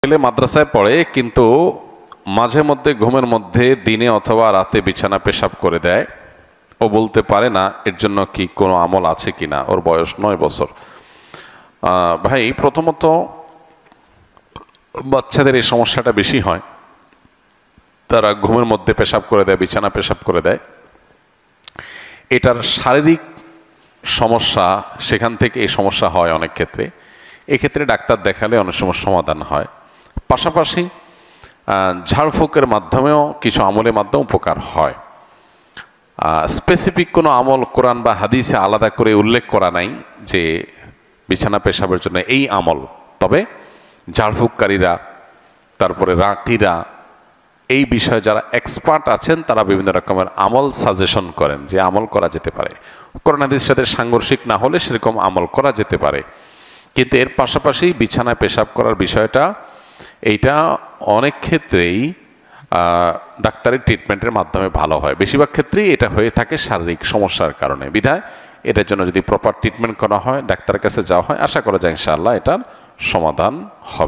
ছেলে মাদ্রাসায় পড়ে কিন্তু মাঝে মধ্যে ঘুমের মধ্যে দিনে অথবা রাতে বিছানা পেশাব করে দেয়, ও বলতে পারে না এর জন্য কি কোনো আমল আছে কিনা। ওর বয়স 9 বছর। ভাই, প্রথমত বাচ্চাদের এই সমস্যাটা বেশি হয়, তারা ঘুমের মধ্যে পেশাব করে দেয়, বিছানা পেশাব করে দেয়। এটার শারীরিক সমস্যা, সেখান থেকে এই সমস্যা হয় অনেক ক্ষেত্রে। এক্ষেত্রে ডাক্তার দেখালে অনেক সময় সমাধান হয়। পাশাপাশি ঝাড়ফুঁকের মাধ্যমেও কিছু আমলের মাধ্যমে উপকার হয়। স্পেসিফিক কোনো আমল কোরআন বা হাদিসে আলাদা করে উল্লেখ করা নাই যে বিছানা পেশাবের জন্য এই আমল। তবে ঝাড়ফুঁককারীরা, তারপরে রাকিরা, এই বিষয়ে যারা এক্সপার্ট আছেন তারা বিভিন্ন রকমের আমল সাজেশন করেন যে আমল করা যেতে পারে। কোরআন হাদিসের সাথে সাংঘর্ষিক না হলে সেরকম আমল করা যেতে পারে। কিন্তু এর পাশাপাশি বিছানায় পেশাব করার বিষয়টা, এইটা অনেক ক্ষেত্রেই ডাক্তারি ট্রিটমেন্টের মাধ্যমে ভালো হয়। বেশিরভাগ ক্ষেত্রেই এটা হয়ে থাকে শারীরিক সমস্যার কারণে। বিধায় এটার জন্য যদি প্রপার ট্রিটমেন্ট করা হয়, ডাক্তারের কাছে যাওয়া হয়, আশা করা যায় ইনশাআল্লাহ এটার সমাধান হবে।